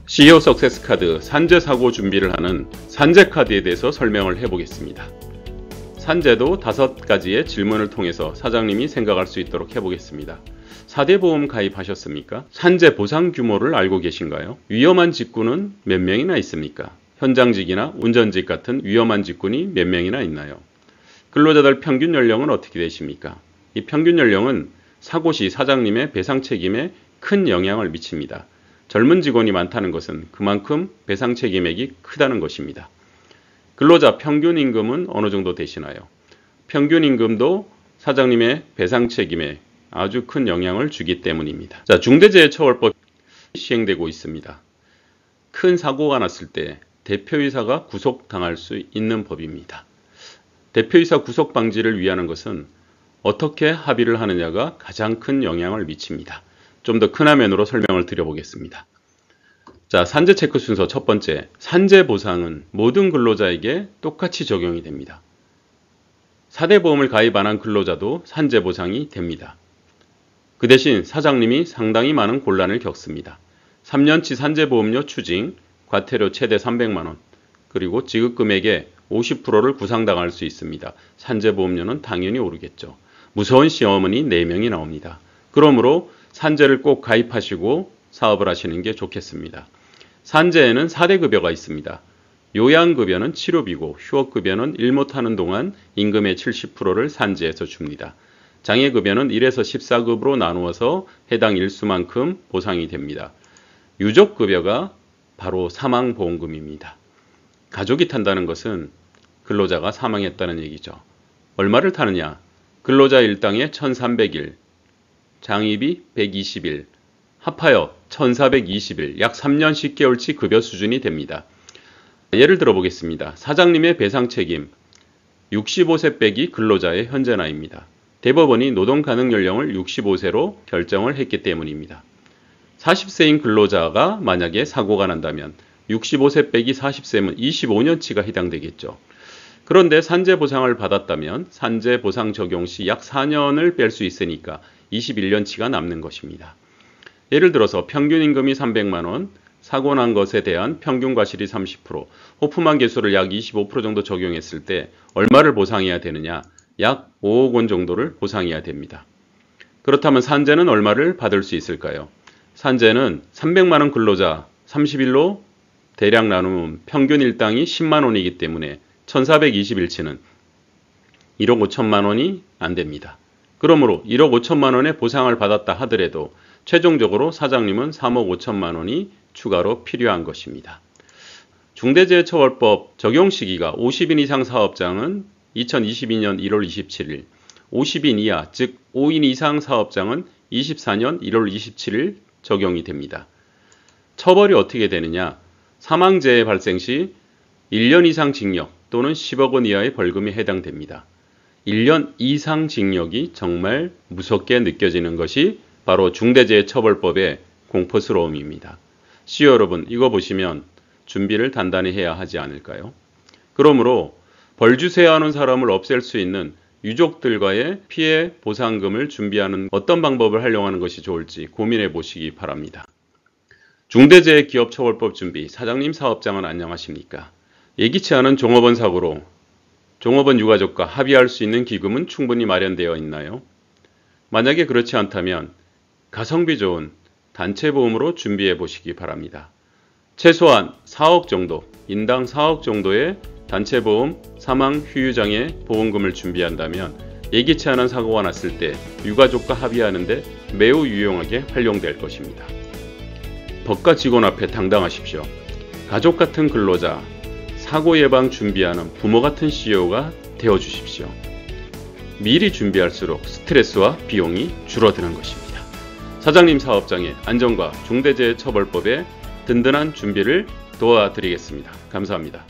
CEO 석세스 카드 산재 사고 준비를 하는 산재 카드에 대해서 설명을 해보겠습니다. 산재도 5가지의 질문을 통해서 사장님이 생각할 수 있도록 해보겠습니다. 4대 보험 가입하셨습니까? 산재 보상 규모를 알고 계신가요? 위험한 직군은 몇 명이나 있습니까? 현장직이나 운전직 같은 위험한 직군이 몇 명이나 있나요? 근로자들 평균 연령은 어떻게 되십니까? 이 평균 연령은 사고 시 사장님의 배상 책임에 큰 영향을 미칩니다. 젊은 직원이 많다는 것은 그만큼 배상 책임액이 크다는 것입니다. 근로자 평균 임금은 어느 정도 되시나요? 평균 임금도 사장님의 배상 책임에 아주 큰 영향을 주기 때문입니다. 자, 중대재해처벌법 시행되고 있습니다. 큰 사고가 났을 때 대표이사가 구속당할 수 있는 법입니다. 대표이사 구속 방지를 위하는 것은 어떻게 합의를 하느냐가 가장 큰 영향을 미칩니다. 좀 더 큰 화면으로 설명을 드려보겠습니다. 자, 산재 체크 순서 첫 번째, 산재 보상은 모든 근로자에게 똑같이 적용이 됩니다. 4대 보험을 가입 안 한 근로자도 산재 보상이 됩니다. 그 대신 사장님이 상당히 많은 곤란을 겪습니다. 3년치 산재보험료 추징, 과태료 최대 300만원, 그리고 지급금액의 50%를 구상당할 수 있습니다. 산재보험료는 당연히 오르겠죠. 무서운 시어머니 4명이 나옵니다. 그러므로 산재를 꼭 가입하시고 사업을 하시는 게 좋겠습니다. 산재에는 4대 급여가 있습니다. 요양급여는 치료비고 휴업급여는 일 못하는 동안 임금의 70%를 산재에서 줍니다. 장애급여는 1에서 14급으로 나누어서 해당 일수만큼 보상이 됩니다. 유족급여가 바로 사망보험금입니다. 가족이 탄다는 것은 근로자가 사망했다는 얘기죠. 얼마를 타느냐? 근로자 일당에 1300일, 장의비 120일, 합하여 1420일, 약 3년 10개월치 급여 수준이 됩니다. 예를 들어 보겠습니다. 사장님의 배상 책임 65세 빼기 근로자의 현재 나이입니다. 대법원이 노동 가능 연령을 65세로 결정을 했기 때문입니다. 40세인 근로자가 만약에 사고가 난다면 65세 빼기 40세면 25년치가 해당되겠죠. 그런데 산재보상을 받았다면 산재보상 적용 시 약 4년을 뺄 수 있으니까 21년치가 남는 것입니다. 예를 들어서 평균 임금이 300만원, 사고 난 것에 대한 평균 과실이 30%, 호프만 계수를 약 25% 정도 적용했을 때 얼마를 보상해야 되느냐? 약 5억 원 정도를 보상해야 됩니다. 그렇다면 산재는 얼마를 받을 수 있을까요? 산재는 300만원 근로자 30일로 대략 나누면 평균 일당이 10만원이기 때문에 1420일치는 1억 5천만 원이 안 됩니다. 그러므로 1억 5천만 원의 보상을 받았다 하더라도 최종적으로 사장님은 3억 5천만 원이 추가로 필요한 것입니다. 중대재해처벌법 적용 시기가 50인 이상 사업장은 2022년 1월 27일, 50인 이하 즉 5인 이상 사업장은 24년 1월 27일 적용이 됩니다. 처벌이 어떻게 되느냐? 사망재해 발생 시 1년 이상 징역 또는 10억 원 이하의 벌금이 해당됩니다. 1년 이상 징역이 정말 무섭게 느껴지는 것이 바로 중대재해처벌법의 공포스러움입니다. CEO 여러분, 이거 보시면 준비를 단단히 해야 하지 않을까요? 그러므로 벌 주세요 하는 사람을 없앨 수 있는 유족들과의 피해 보상금을 준비하는 어떤 방법을 활용하는 것이 좋을지 고민해 보시기 바랍니다. 중대재해기업처벌법 준비, 사장님 사업장은 안녕하십니까? 예기치 않은 종업원 사고로 종업원 유가족과 합의할 수 있는 기금은 충분히 마련되어 있나요? 만약에 그렇지 않다면 가성비 좋은 단체보험으로 준비해 보시기 바랍니다. 최소한 4억 정도, 인당 4억 정도의 단체보험 사망 휴유장애 보험금을 준비한다면 예기치 않은 사고가 났을 때 유가족과 합의하는데 매우 유용하게 활용될 것입니다. 법과 직원 앞에 당당하십시오. 가족 같은 근로자, 사고 예방 준비하는 부모 같은 CEO가 되어주십시오. 미리 준비할수록 스트레스와 비용이 줄어드는 것입니다. 사장님 사업장의 안전과 중대재해처벌법의 든든한 준비를 도와드리겠습니다. 감사합니다.